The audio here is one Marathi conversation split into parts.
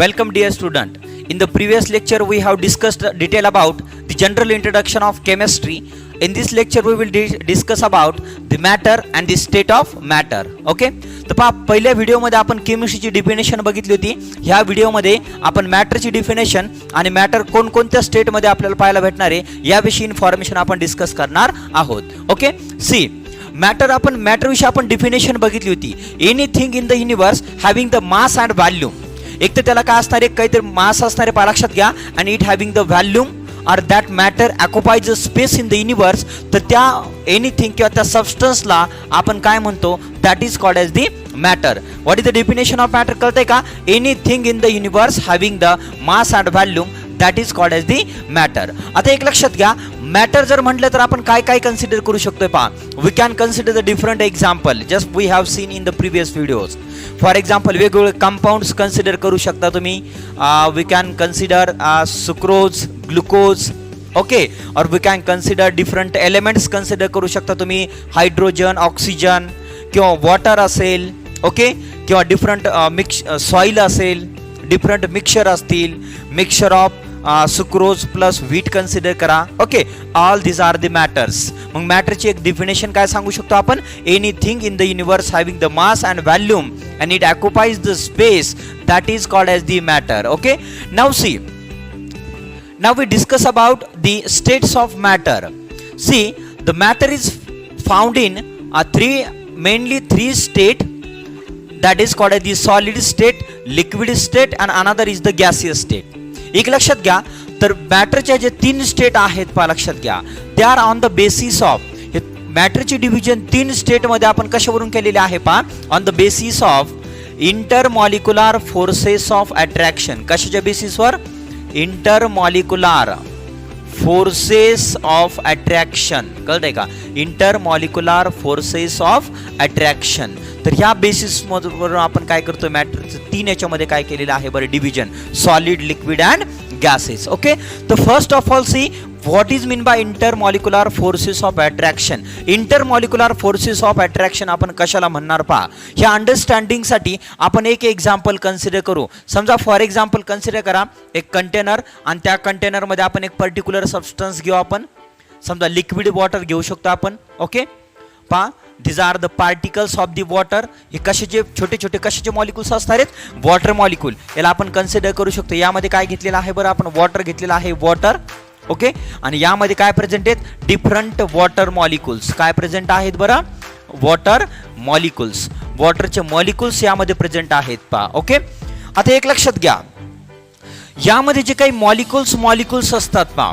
Welcome dear student. In the previous lecture we have discussed detail about the general introduction of chemistry. In this lecture we will discuss about the matter and the state of matter. Okay? तर पहा पहिल्या व्हिडिओमध्ये आपण केमिस्ट्रीची डेफिनेशन बघितली होती. ह्या व्हिडिओमध्ये आपण मॅटरची डेफिनेशन आणि मॅटर कोणकोणत्या स्टेटमध्ये आपल्याला पाहायला भेटणार आहे याविषयी इन्फॉर्मेशन आपण डिस्कस करणार आहोत. ओके? सी मॅटर विषयी आपण डेफिनेशन बघितली होती. Anything in the universe having the mass and volume. एक तर त्याला काय असणार आहे, काहीतरी मास असणारे पहा लक्षात घ्या, आणि it having the volume or that matter occupies a space in the universe. तर त्या एनिथिंग किंवा त्या सबस्टन्सला आपण काय म्हणतो, that is called as the matter. What is the definition of matter कळतंय का? Anything in the universe having the mass and volume that is called as the matter. आता एक लक्षात घ्या, मॅटर जर म्हटलं तर आपण काय काय कन्सिडर करू शकतोय पहा. We can consider the different example just we have seen in the previous videos. For example वेगवेगळे कंपाऊंड्स कन्सिडर करू शकता तुम्ही. We can consider sucrose, glucose, okay, और we can consider different elements consider करू शकता तुम्ही. हायड्रोजन, ऑक्सिजन किंवा वॉटर असेल, ओके, किंवा डिफरंट सॉइल असेल, डिफरंट मिक्सचर असतील, mixture of sucrose plus wheat consider करा. Okay, all this are the matters. मग मॅटरची एक डेफिनेशन काय सांगू शकतो आपण? Anything in the universe having the mass and volume and it occupies the space that is called as the matter. Okay, now see, now we discuss about the states of matter. See, the matter is found in mainly three state, that is called as the solid state, liquid state and another is the gaseous state. एक लक्षात घ्या, तर मॅटरचे जे तीन स्टेट आहेत पहा लक्षात घ्या, they are on the basis of, मॅटरची डिव्हिजन तीन स्टेट मध्ये आपण कशावरून केलेले आहे पहा, on the basis of intermolecular forces of attraction. कशाच्या बेसिसवर? Intermolecular forces of attraction. कळतंय का? Intermolecular forces of attraction. तर ह्या बेसिस मधून आपण काय करतो, मॅटरचं तीन याच्यामध्ये काय केलेलं आहे बरं, division, solid, liquid and gases. Okay, तर first of all see what is mean by intermolecular forces of attraction. Intermolecular forces of attraction आपण कशाला म्हणणार पहा. ह्या अंडरस्टँडिंगसाठी आपण एक एक्झाम्पल कन्सिडर करू. समजा फॉर एक्झाम्पल कन्सिडर करा एक कंटेनर, आणि त्या कंटेनरमध्ये आपण एक पर्टिक्युलर सबस्टन्स घेऊ. आपण समजा लिक्विड वॉटर घेऊ शकतो आपण. ओके, पहा, these are the particles of the water. हे कशाचे छोटे छोटे कशाचे मॉलिक्युल्स असणार आहेत? Water molecule. याला आपण कन्सिडर करू शकतो. यामध्ये काय घेतलेलं आहे बरं, आपण वॉटर घेतलेलं आहे, वॉटर. ओके, आणि यामध्ये काय प्रेझेंट आहेत? Different water molecules. काय प्रेझेंट आहेत बरं? Water molecules. वॉटरचे मॉलिक्युल्स यामध्ये प्रेझेंट आहेत पहा. ओके, आता एक लक्षात घ्या, यामध्ये जे काही मॉलिक्युल्स असतात पहा,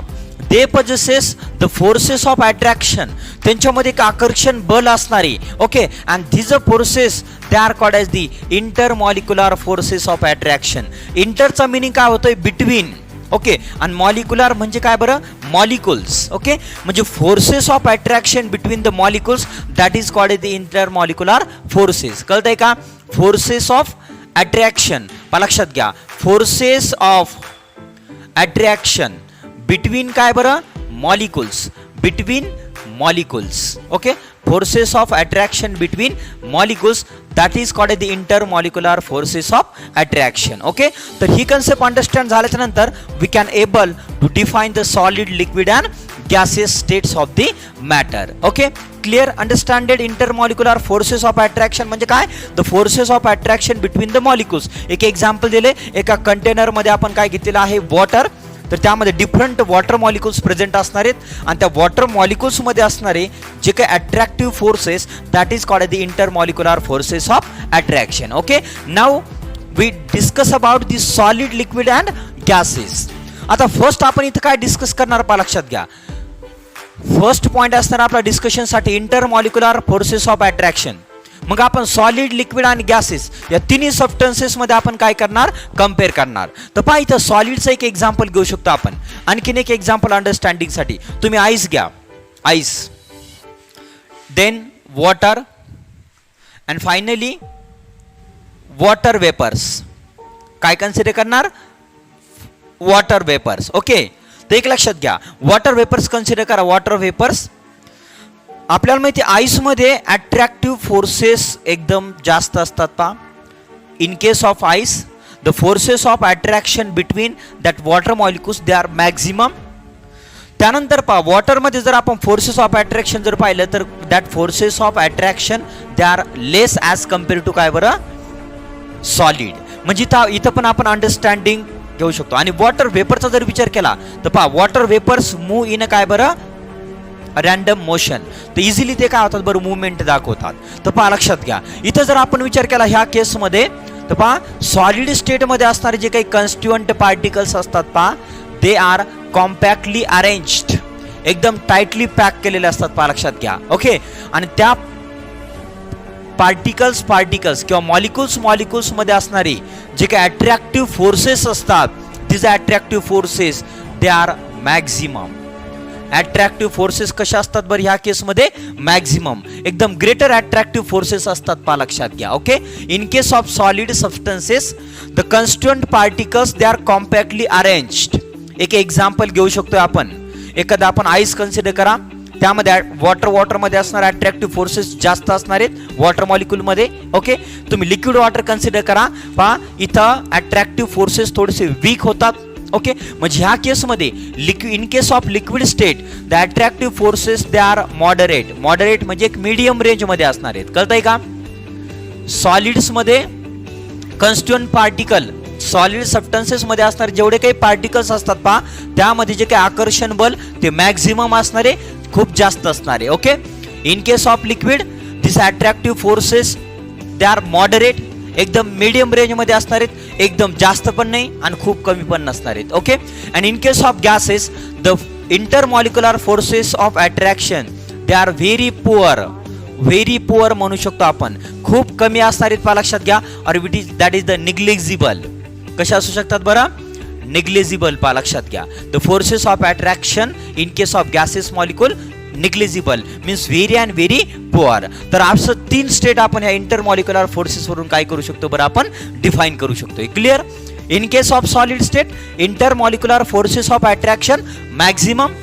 they possesses the forces of attraction. त्यांच्यामध्ये एक आकर्षण बल असणारे. Okay, and these forces they are called as the intermolecular forces of attraction. इंटरचा मिनिंग काय होतोय? बिटवीन. ओके, आणि मॉलिक्युलर म्हणजे काय बरं? मॉलिक्युल्स. ओके, म्हणजे forces of attraction between the molecules that is called as the intermolecular forces. कळतंय का? फोर्सेस ऑफ अट्रॅक्शन लक्षात घ्या, फोर्सेस ऑफ अट्रॅक्शन बिटवीन काय बरं? Molecules. Between molecules. Okay, forces of attraction between molecules that is called the intermolecular forces of attraction. Okay, तर ही कन्सेप्ट अंडरस्टँड झाल्याच्या नंतर we can able to define the solid, liquid and gases states of the matter. Okay, clear? Understanded? Intermolecular forces of attraction म्हणजे काय? The forces of attraction between the molecules. एक एक्झाम्पल दिले, एका कंटेनरमध्ये आपण काय घेतलेलं आहे? वॉटर. तर त्यामध्ये डिफरंट वॉटर मॉलिक्युल्स प्रेझेंट असणार आहेत, आणि त्या वॉटर मॉलिक्युल्समध्ये असणारे जे काही attractive forces that is called the intermolecular forces of attraction. Okay, now we discuss about the solid, liquid and gases. आता फर्स्ट आपण इथं काय डिस्कस करणार पहा लक्षात घ्या. फर्स्ट पॉईंट असणार आपल्या डिस्कशनसाठी इंटरमॉलिक्युलर फोर्सेस ऑफ अट्रॅक्शन. मग आपण सॉलिड, लिक्विड आणि गॅसेस या तिन्ही सबस्टन्सेस मध्ये आपण काय करणार? कम्पेअर करणार. तर पहा इथं सॉलिडचं एक एक्झाम्पल घेऊ शकतो आपण. आणखीन एक एक्झाम्पल अंडरस्टँडिंगसाठी तुम्ही आईस घ्या. Ice, then water and finally water vapours. काय कन्सिडर करणार? Water vapours. ओके, तर एक लक्षात घ्या, वॉटर वेपर्स कन्सिडर करा. वॉटर वेपर्स आपल्याला माहिती आईसमध्ये अट्रॅक्टिव्ह फोर्सेस एकदम जास्त असतात पहा. In case of ice the forces of attraction between that water molecules they are maximum. त्यानंतर पहा वॉटरमध्ये जर आपण फोर्सेस ऑफ अट्रॅक्शन जर पाहिलं तर that forces of attraction they are less as compare to काय बरं सॉलिड. म्हणजे इथं पण आपण अंडरस्टँडिंग घेऊ शकतो. आणि वॉटर वेपरचा जर विचार केला तर पहा वॉटर वेपर्स मूव्ह इन काय बरं रॅन्डम मोशन. तर इझिली ते काय होतात बरं मुवमेंट दाखवतात. तर पहा लक्षात घ्या इथं जर आपण विचार केला ह्या केसमध्ये तर पहा सॉलिड स्टेटमध्ये असणारे जे काही कॉन्स्टिट्युएंट पार्टिकल्स असतात पहा दे आर कॉम्पॅक्टली अरेंज्ड, एकदम टाइटली पॅक केलेले असतात पहा लक्षात घ्या. ओके. आणि त्या पार्टिकल्स किंवा मॉलिक्युल्स मध्ये असणारे जे काही अट्रॅक्टिव्ह फोर्सेस असतात this attractive forces they are maximum. Attractive forces कशा असतात बरं ह्या केसमध्ये मॅक्झिमम, एकदम ग्रेटर अट्रॅक्टिव्ह फोर्सेस असतात पहा लक्षात घ्या. Okay. In case of solid substances the constituent particles they are compactly arranged. एक एक्झाम्पल घेऊ शकतोय आपण. एखादा आपण आईस कन्सिडर करा, त्यामध्ये वॉटरमध्ये असणारे अट्रॅक्टिव्ह फोर्सेस जास्त असणार आहेत वॉटर मॉलिक्युलमध्ये. ओके. तुम्ही लिक्विड वॉटर कन्सिडर करा पहा इथं अट्रॅक्टिव्ह फोर्सेस थोडेसे वीक होतात. ओके. म्हणजे ह्या केसमध्ये in case of liquid state the attractive forces they R moderate म्हणजे एक मीडियम रेंज मध्ये असणार आहेत. कळतंय का. सॉलिड्समध्ये कॉन्स्टिट्युएंट पार्टिकल सॉलिड सबस्टन्सेस मध्ये असणारे जेवढे काही पार्टिकल्स असतात पहा त्यामध्ये जे काही आकर्षण बल ते मॅक्झिमम असणारे खूप जास्त असणारे. Okay. In case of liquid this attractive forces they R moderate, एकदम मीडियम रेंज मध्ये असणार आहेत, एकदम जास्त पण नाही आणि खूप कमी पण नसणार आहेत. Okay. And in case of gases the intermolecular forces of attraction they R very poor म्हणू शकतो आपण, खूप कमी असणार आहेत पहा लक्षात घ्या. और दॅट इज द निग्लिजिबल. कशा असू शकतात बरं निग्लिजिबल पहा लक्षात घ्या. The forces of attraction in case of gases molecule negligible means very and very poor. तर असं 3 स्टेट आपण ह्या इंटरमॉलिक्युलर फोर्सेस वरून काय करू शकतो बरं आपण डिफाईन करू शकतो. Clear. In case of solid state intermolecular forces of attraction maximum.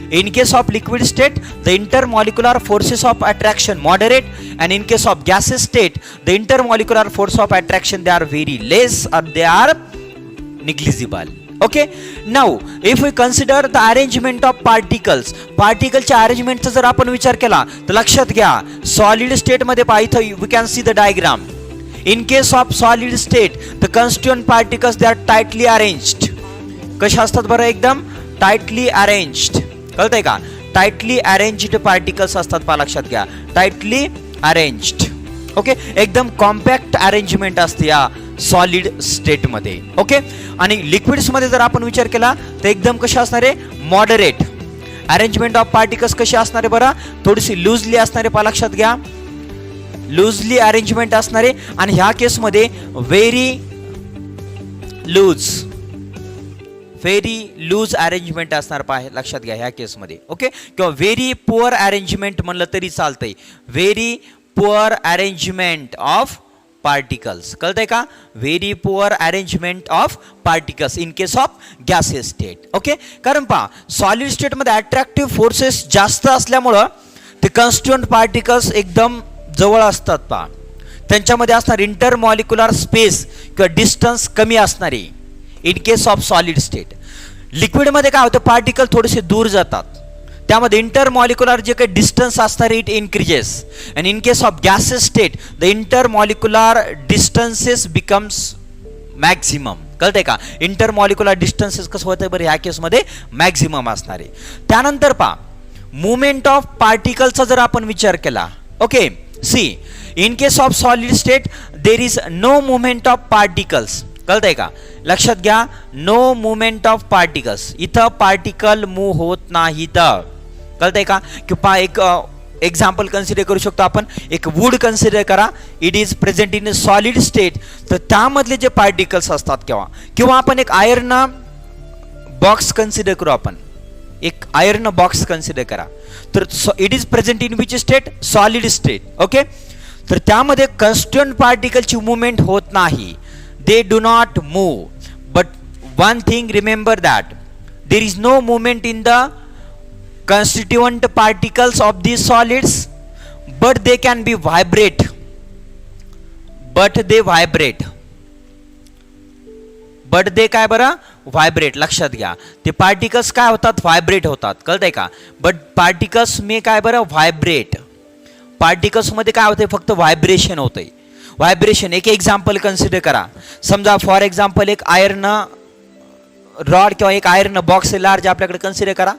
In case of liquid state, the intermolecular forces of attraction moderate, and in case of gaseous state, the intermolecular force of attraction they are very less or they are negligible. Okay. Now, if we consider the arrangement of particles, च्या arrangement चा जर आपण विचार केला तर लक्षात घ्या solid state मध्ये पहा इथं we can see the diagram. In case of solid state, the constituent particles they are tightly arranged. कशा असतात बरं एकदम टाइटली अरेंज्ड. कळतंय का. टाइटली अरेंज्ड पार्टिकल्स असतात पहा लक्षात घ्या. Tightly arranged. ओके. एकदम कॉम्पॅक्ट अरेंजमेंट असते या सॉलिड स्टेट मध्ये. ओके. आणि लिक्विड्स मध्ये जर आपण विचार केला तर एकदम कशा असणार आहे मॉडरेट अरेंजमेंट ऑफ पार्टिकल्स. कसे असणार आहे बरं थोडीशी लूजली असणारे पहा लक्षात घ्या. लूजली अरेंजमेंट असणारे आणि ह्या केसमध्ये व्हेरी लूज अरेंजमेंट असणार पाहिजे लक्षात घ्या ह्या केसमध्ये. ओके. किंवा व्हेरी पुअर अरेंजमेंट म्हणलं तरी चालतंय. Very poor arrangement of particles. कळतंय का. Very poor arrangement of particles in case of gases state. Okay. कारण पहा सॉलिड स्टेटमध्ये अट्रॅक्टिव्ह फोर्सेस जास्त असल्यामुळं ते कॉन्स्टिट्युएंट पार्टिकल्स एकदम जवळ असतात पहा. त्यांच्यामध्ये असणार इंटरमॉलिक्युलर स्पेस किंवा डिस्टन्स कमी असणारी in case of solid state. लिक्विडमध्ये काय होतं पार्टिकल थोडेसे दूर जातात त्यामध्ये इंटरमॉलिक्युलर जे काही डिस्टन्स असणार it increases. And in case of gases state the intermolecular distances becomes maximum. कळतंय का. इंटरमॉलिक्युलर डिस्टन्सेस कसं होतं बरं ह्या केसमध्ये मॅक्झिमम असणार आहे. त्यानंतर पहा मुवमेंट ऑफ पार्टिकलचा जर आपण विचार केला. Okay. See in case of solid state there is no movement of particles. कळतंय का. लक्षात घ्या नो मुवमेंट ऑफ पार्टिकल्स. इथं पार्टिकल मूव्ह होत नाहीत. कळतंय का. किंवा एक एक्झाम्पल कन्सिडर करू शकतो आपण. एक वूड कन्सिडर करा. It is present in solid state. तर त्यामधले जे पार्टिकल्स असतात किंवा आपण एक आयर्न बॉक्स कन्सिडर करू. आपण एक आयर्न बॉक्स कन्सिडर करा. तर it is present in which state solid state. Okay. तर त्यामध्ये कॉन्स्टिट्युएंट पार्टिकलची मुवमेंट होत नाही. They do not move. But one thing remember that there is no movement in the constituent particles of these solids, but they can be vibrate. But they vibrate. But they काय बरं व्हायब्रेट. लक्षात घ्या, ते पार्टिकल्स काय होतात व्हायब्रेट होतात, कळतंय का. बट पार्टिकल्स मे काय बरं व्हायब्रेट. पार्टिकल्स मध्ये काय होतंय फक्त व्हायब्रेशन होतंय. व्हायब्रेशन एक एक्झाम्पल कन्सिडर करा. समजा फॉर एक्झाम्पल एक आयर्न रॉड किंवा एक आयर्न बॉक्स लार्ज आपल्याकडे कन्सिडर करा.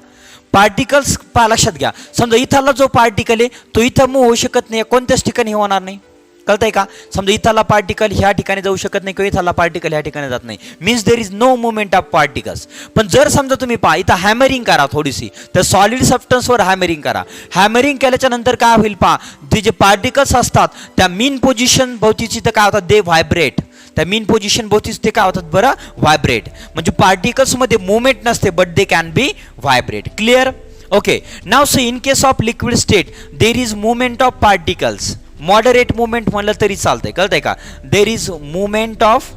पार्टिकल्स लक्षात घ्या, समजा इथला जो पार्टिकल आहे तो इथं मूव्ह होऊ शकत नाही, कोणत्याच ठिकाणी होणार नाही, कळतंय का. समजा इथला पार्टिकल ह्या ठिकाणी जाऊ शकत नाही किंवा इथला पार्टिकल ह्या ठिकाणी जात नाही, means there is no movement of particles. पण जर समजा तुम्ही पहा इथं हॅमरिंग करा थोडीशी, तर सॉलिड सबस्टन्सवर हॅमरिंग करा. हॅमरिंग केल्याच्या नंतर काय होईल पहा, ते जे पार्टिकल्स असतात त्या मीन पोझिशन भोवतीची तर काय होतात दे व्हायब्रेट. त्या मीन पोझिशन भोवतीच ते काय होतात बरं व्हायब्रेट. म्हणजे पार्टिकल्समध्ये मुवमेंट नसते but they can be vibrate. Clear. Okay. Now see in case of liquid state there is movement of particles. Moderate movement म्हणलं तरी चालतंय, कळतंय का. There is movement of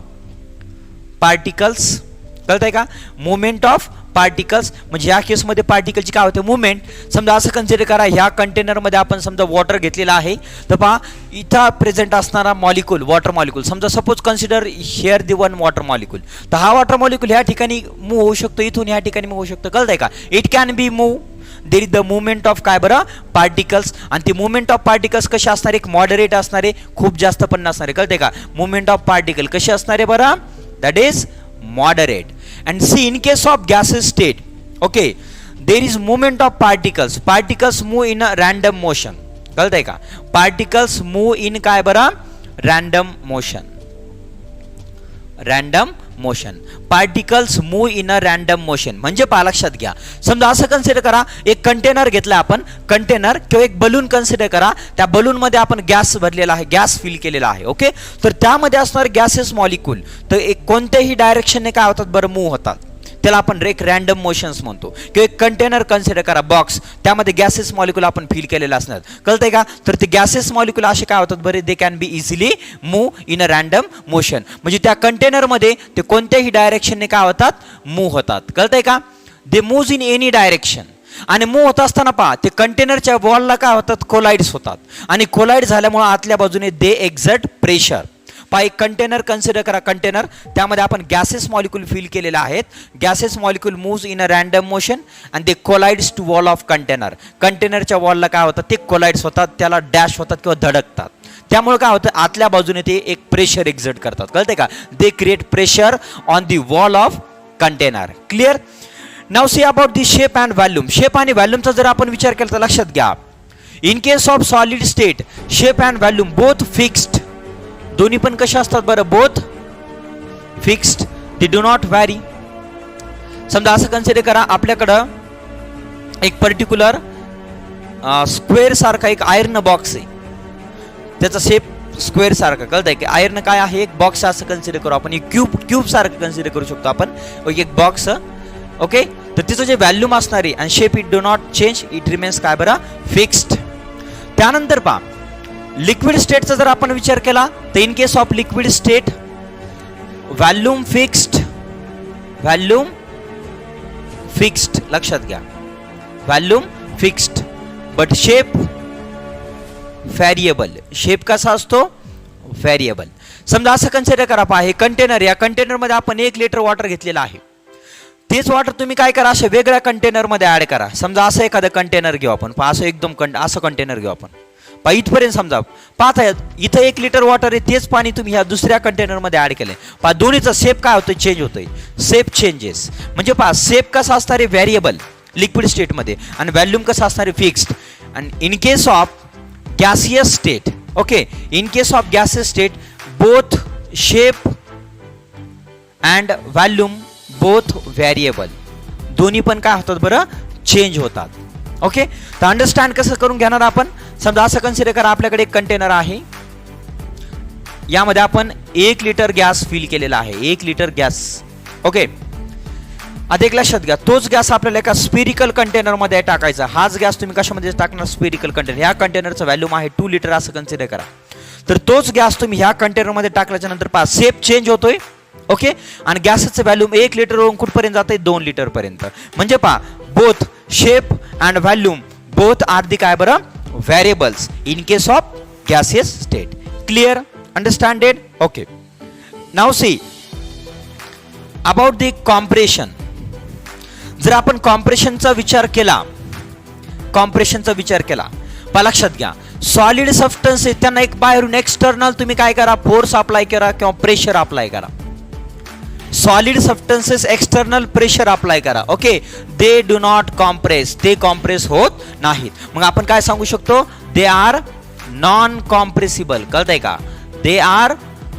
particles, कळतंय का. मुवमेंट ऑफ पार्टिकल्स म्हणजे या केसमध्ये पार्टिकलची काय होते मुवमेंट. समजा असं कन्सिडर करा, ह्या कंटेनरमध्ये आपण समजा वॉटर घेतलेला आहे, तर पहा इथं प्रेझेंट असणारा मॉलिक्यूल वॉटर मॉलिक्यूल, समजा suppose consider here the one water molecule, तर हा वॉटर मॉलिक्यूल ह्या ठिकाणी मूव्ह होऊ शकतो, इथून ह्या ठिकाणी मूव्ह होऊ शकतो, कळतंय का. It can be move. There is the movement of काय बरं पार्टिकल्स. आणि ती मुवमेंट ऑफ पार्टिकल्स कशी असणार, एक मॉडरेट असणारे, खूप जास्त पण नसणारे, कळते का. मुवमेंट ऑफ पार्टिकल कशी असणारे बरं, that is moderate. And see in case of gases state, okay, there is movement of particles. Particles move in a random motion, कळतंय का. पार्टिकल्स मूव्ह इन काय बरं random motion. Random motion. Particles move in a random motion म्हणजे पहा लक्षात घ्या, समजा असं कन्सिडर करा, एक कंटेनर घेतला आपण, कंटेनर किंवा एक बलून कन्सिडर करा, त्या बलूनमध्ये आपण गॅस भरलेला आहे, गॅस फिल केलेला आहे. ओके. तर त्यामध्ये असणार गॅसेस मॉलिक्यूल तर एक कोणत्याही डायरेक्शनने काय होतात बरं मूव्ह होतात, त्याला आपण एक रॅन्डम मोशन्स म्हणतो. किंवा एक कंटेनर कन्सिडर करा बॉक्स, त्यामध्ये गॅसेस मॉलिक्यूल आपण फिल केलेला असणार, कळतंय का. तर ते गॅसेस मॉलिक्यूल असे काय होतात बरे, दे can B easily move in a random motion. म्हणजे त्या कंटेनरमध्ये ते कोणत्याही डायरेक्शनने काय होतात मूव्ह होतात, कळतंय का. दे मूव्ह इन एनी डायरेक्शन. आणि मूव्ह होत असताना पहा ते कंटेनरच्या वॉलला काय होतात कोलाइड्स होतात, आणि कोलाइड झाल्यामुळे आतल्या बाजूने दे एक्झर्ट प्रेशर. पहा एक कंटेनर कन्सिडर करा, कंटेनर त्यामध्ये आपण गॅसेस मॉलिक्यूल फिल केलेले आहेत. Gases molecule move in a random motion and they collides to wall of container. कंटेनरच्या वॉलला काय होतं ते कोलाइड्स होतात, त्याला डॅश होतात किंवा धडकतात. त्यामुळे काय होतं आतल्या बाजूने ते एक प्रेशर एक्झर्ट करतात, कळते का. They create pressure on the wall of container. Clear. Now see about the shape and volume. Shape आणि व्हॉल्यूमचा जर आपण विचार केला तर लक्षात घ्या, in case of solid state shape and volume both fixed. दोन्ही पण कशा असतात बरं, both fixed, they do not vary. समजा असं कन्सिडर करा, आपल्याकडं एक पर्टिक्युलर स्क्वेअर सारखा एक आयर्न बॉक्स आहे, त्याचा शेप स्क्वेअर सारखा, कळतंय की. आयर्न काय आहे एक बॉक्स असं कन्सिडर करू आपण, एक क्यूब सारखं कन्सिडर करू शकतो आपण, एक बॉक्स. ओके. तर तिचं जे व्हॅल्यूम असणार आहे आणि shape it do not change, it remains काय बरं फिक्स्ड. त्यानंतर पहा लिक्विड स्टेटचा जर आपण विचार केला तर in case of liquid state volume fixed, volume fixed, लक्षात घ्या volume fixed, but shape variable. Shape कसा असतो व्हेरिएबल. समजा असं कन्सिडर करा, पहा हे कंटेनर, या कंटेनरमध्ये आपण 1 लिटर वॉटर घेतलेलं आहे. तेच वॉटर तुम्ही काय करा अशा वेगळ्या कंटेनरमध्ये ऍड करा. समजा असं एखादं कंटेनर घेऊ आपण, पहा असं एकदम असं कंटेनर घेऊ आपण, पहा इथपर्यंत समजा पाहता इथं 1 लिटर वॉटर आहे, तेच पाणी तुम्ही ह्या दुसऱ्या कंटेनरमध्ये ऍड केलंय. पहा दोन्हीचा शेप काय होतोय चेंज होतोय, शेप चेंजेस. म्हणजे पहा शेप कसा असणार आहे व्हेरिएबल लिक्विड स्टेटमध्ये आणि व्हॉल्यूम कसा असणार आहे फिक्स्ड. आणि in case of gaseous state, okay, in case of gaseous state both shape and volume both variable, दोन्ही पण काय होतात बरं चेंज होतात. ओके. तर अंडरस्टँड कसं करून घेणार आपण. समजा असं कन्सिडर करा, आपल्याकडे एक कंटेनर आहे, यामध्ये आपण 1 लिटर गॅस फिल केलेला आहे, 1 लिटर गॅस. ओके. आता एक लक्षात घ्या, तोच गॅस आपल्याला एका स्पिरिकल कंटेनरमध्ये टाकायचा. हाच गॅस तुम्ही कशामध्ये टाकणार स्पिरिकल कंटेनर. ह्या कंटेनरचं व्हॅल्यूम आहे 2 लिटर असं कन्सिडर करा. तर तोच गॅस तुम्ही ह्या कंटेनरमध्ये टाकल्याच्या नंतर पहा शेप चेंज होतोय. ओके. आणि गॅसचं व्हॅल्यूम 1 लिटर वरून कुठपर्यंत जाते 2 लिटर पर्यंत. म्हणजे पहा both shape and volume both are the काय बरं variables in case of gaseous state. Clear. Understanded. Okay. Now see about the compression. जर आपण कॉम्प्रेशनचा विचार केला, पहा लक्षात घ्या, सॉलिड सबस्टन्स त्यांना एक बाहेरून एक्सटर्नल तुम्ही काय करा, फोर्स अप्लाय करा किंवा प्रेशर अप्लाय करा. Solid substances external pressure apply करा. Okay, they do not compress, ते कॉम्प्रेस होत नाहीत. मग आपण काय सांगू शकतो, दे आर नॉन कॉम्प्रेसिबल. कळतंय का, they are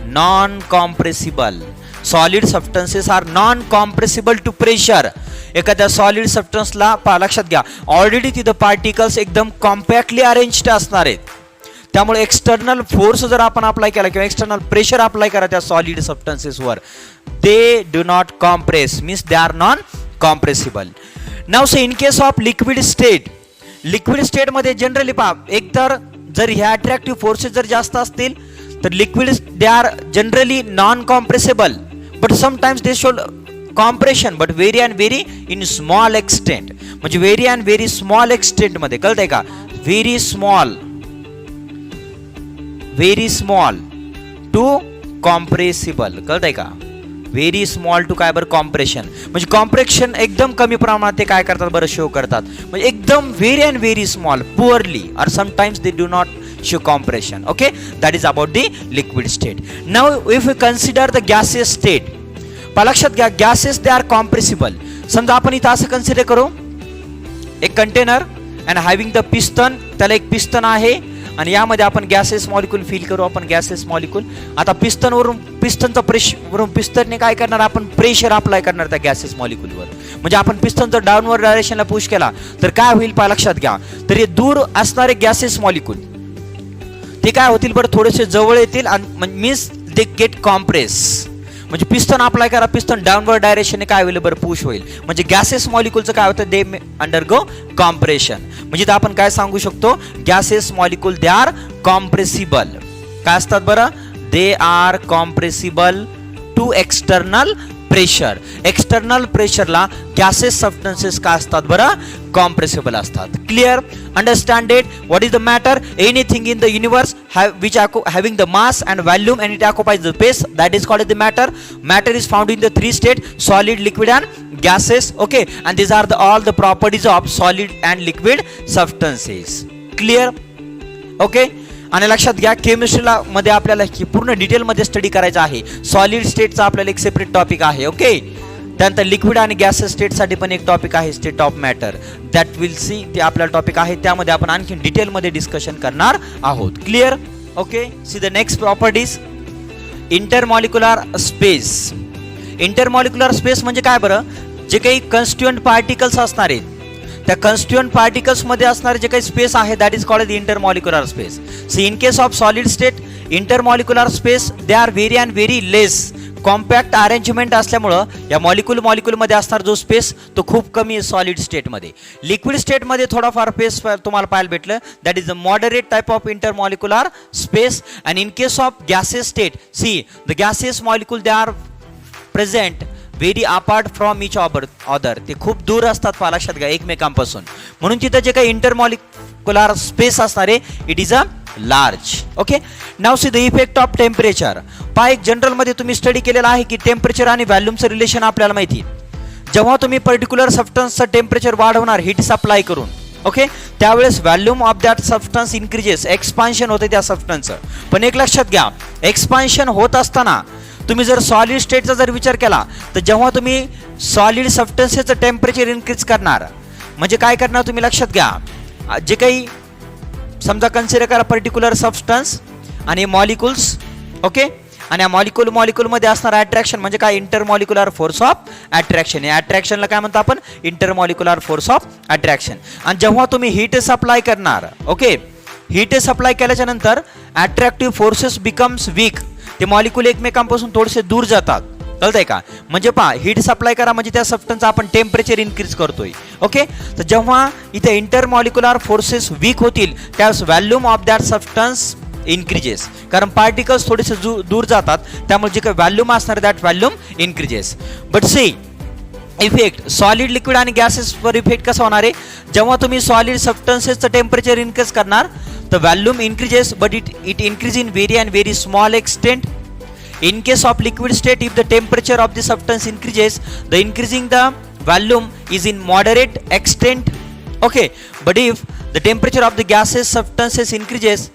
non compressible. Solid substances are non compressible to pressure. एखाद्या सॉलिड सबस्टन्सला पहा लक्षात घ्या, ऑलरेडी तिथं पार्टिकल्स एकदम कॉम्पॅक्टली अरेंज्ड असणार आहेत. त्यामुळे एक्सटर्नल फोर्स जर आपण अप्लाय केला किंवा एक्सटर्नल प्रेशर अप्लाय करा त्या सॉलिड सबस्टन्सेसवर, they do not compress, means they are non compressible. Now say in case of liquid state, liquid स्टेटमध्ये जनरली पहा, एकतर जर ह्या अट्रॅक्टिव्ह फोर्सेस जर जास्त असतील तर liquid they are generally non compressible, but sometimes they showed compression, but very and very in small extent. म्हणजे very and very small extent मध्ये, कळतंय का, व्हेरी स्मॉल टू कॉम्प्रेसिबल. कळतंय का, व्हेरी स्मॉल टू काय बरं, कॉम्प्रेशन. म्हणजे कॉम्प्रेशन एकदम कमी प्रमाणात ते काय करतात बरं, शो करतात. म्हणजे एकदम very and very small, poorly, और sometimes they do not show compression. Okay, that is about the liquid state. Now if we consider the gaseous state, पहा लक्षात घ्या, gases they are compressible. समजा आपण इथं असं कन्सिडर करू, एक container and having the piston, त्याला एक पिस्टन आहे आणि यामध्ये आपण गॅसेस मॉलिक्यूल फिल करू, आपण गॅसेस मॉलिक्यूल. आता पिस्टनचा प्रेशरवरून पिस्टनने काय करणार, आपण प्रेशर अप्लाय करणार त्या गॅसेस मॉलिक्यूलवर. म्हणजे आपण पिस्टन जर डाऊनवर्ड डायरेक्शनला पुश केला तर काय होईल, पहा लक्षात घ्या, तर हे दूर असणारे गॅसेस मॉलिक्यूल ते काय होतील बरं, थोडेसे जवळ येतील आणि मीन्स दे गेट कॉम्प्रेस. म्हणजे पिस्टन अप्लाय करा, पिस्टन डाऊनवर्ड डायरेक्शनने काय होईल बरं, पुश होईल. म्हणजे गॅसेस मॉलिक्यूलचं काय होतं, दे अंडरगो कॉम्प्रेशन. म्हणजे आपण काय सांगू शकतो, gases molecule they are compressible. काय असतात बरं, they are compressible to external pressure. External प्रेशरला गॅसेस सबस्टन्सेस काय असतात बरं, कॉम्प्रेसिबल असतात. Clear, understand it. What is the matter, anything in the universe which having the mass and volume and it occupies the space, that is called the matter. Matter is found in the three states, solid, liquid and gases. Okay, and these are all the properties of solid and liquid substances. Clear? Okay, आणि लक्षात घ्या, केमिस्ट्रीला मध्ये आपल्याला पूर्ण डिटेलमध्ये स्टडी करायचा आहे. सॉलिड स्टेटचा आपल्याला एक सेपरेट टॉपिक आहे. ओके, त्यानंतर लिक्विड आणि गॅसेस स्टेटसाठी पण एक टॉपिक आहे, state of matter, that will see, ते आपला टॉपिक आहे, त्यामध्ये आपण आणखी डिटेलमध्ये डिस्कशन करणार आहोत. Clear? Okay, see the next properties. Intermolecular space. Intermolecular space म्हणजे काय बरं, जे काही कन्स्टिट्युएंट पार्टिकल्स असणार आहेत त्या कन्स्टिट्युएंट पार्टिकल्स मध्ये असणारे जे काही स्पेस आहे, that is called the intermolecular space. So in case of solid state, intermolecular space they are very and very less. Compact arrangement असल्यामुळं या मॉलिक्यूलमध्ये असणार जो स्पेस तो खूप कमी आहे सॉलिड स्टेटमध्ये. लिक्विड स्टेटमध्ये थोडाफार स्पेस तुम्हाला पाहायला भेटलं, that is a moderate type of intermolecular space. And in case of gases state, see the gases molecule they R present very apart from each other. ते खूप दूर असतात, पहा लक्षात घ्या, एकमेकांपासून. म्हणून तिथं जे काही इंटरमॉलिक्युलर स्पेस असणार आहे, it is a large. Okay, now see the effect of temperature. पहा, एक जनरल मध्ये तुम्ही स्टडी केलेला आहे की टेम्परेचर आणि व्हॉल्यूमचं रिलेशन आपल्याला माहिती आहे. जेव्हा तुम्ही पर्टिक्युलर सबस्टन्सचं टेम्परेचर वाढवणार हीट सप्लाय करून, ओके, त्यावेळेस volume of that substance increases, expansion होते त्या सबस्टन्सचं. पण एक लक्षात घ्या, एक्सपान्शन होत असताना तुम्ही जर सॉलिड स्टेटचा जर विचार केला तर जेव्हा तुम्ही सॉलिड सबस्टन्सचं टेम्परेचर इन्क्रीज करणार, म्हणजे काय करणार तुम्ही लक्षात घ्या, जे काही समजा कन्सिडर करा पर्टिक्युलर सबस्टन्स आणि मॉलिक्युल्स. ओके, आणि या मॉलिक्यूलमध्ये असणार अट्रॅक्शन म्हणजे काय, इंटरमॉलिक्युलर फोर्स ऑफ अट्रॅक्शन. या अट्रॅक्शनला काय म्हणतो आपण, इंटरमॉलिक्युलर फोर्स ऑफ अट्रॅक्शन. आणि जेव्हा तुम्ही हीट सप्लाय करणार, ओके, हीट सप्लाय केल्याच्या नंतर अट्रॅक्टिव्ह फोर्सेस बिकम्स वीक. ते मॉलिक्यूल एकमेकांपासून थोडेसे दूर जातात. कळतंय का, म्हणजे पहा, हीट सप्लाय करा म्हणजे त्या सबस्टन्सचं आपण टेम्परेचर इन्क्रीज करतोय. ओके, तर जेव्हा इथे इंटरमॉलिक्युलर फोर्सेस वीक होतील त्यावेळेस volume of that substance increases, कारण पार्टिकल्स थोडेसे दूर जातात, त्यामुळे जे काही व्हॉल्यूम असणार that volume increases. But see effect solid, liquid आणि गॅसेसवर इफेक्ट कसा होणार आहे, जेव्हा तुम्ही सॉलिड सबस्टन्सेसचं टेम्परेचर इन्क्रीज करणार तर volume increases, but it increase in very and very small extent. In case of liquid state, if the temperature of the substance increases, the increasing the volume is in moderate extent. Okay, but if the temperature of the gaseous substances increases,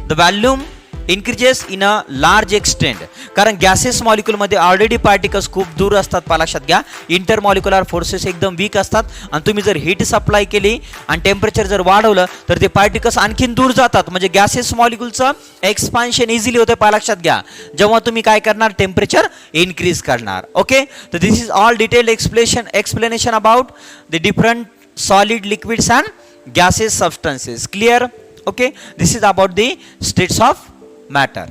the volume increases in a large extent. कारण गॅसेस मॉलिक्युलमध्ये ऑलरेडी पार्टिकल्स खूप दूर असतात, पहा लक्षात घ्या. इंटरमॉलिक्युलर फोर्सेस एकदम वीक असतात आणि तुम्ही जर हीट सप्लाय केली आणि टेम्परेचर जर वाढवलं तर ते पार्टिकल्स आणखीन दूर जातात, म्हणजे गॅसेस मॉलिक्युलचं एक्सपान्शन इझिली होते, पहा लक्षात घ्या, जेव्हा तुम्ही काय करणार, टेम्परेचर इन्क्रीज करणार. ओके, तर this is all detailed explanation about the different solid, liquids and gaseous substances. Clear? Okay, this is about the states of matter.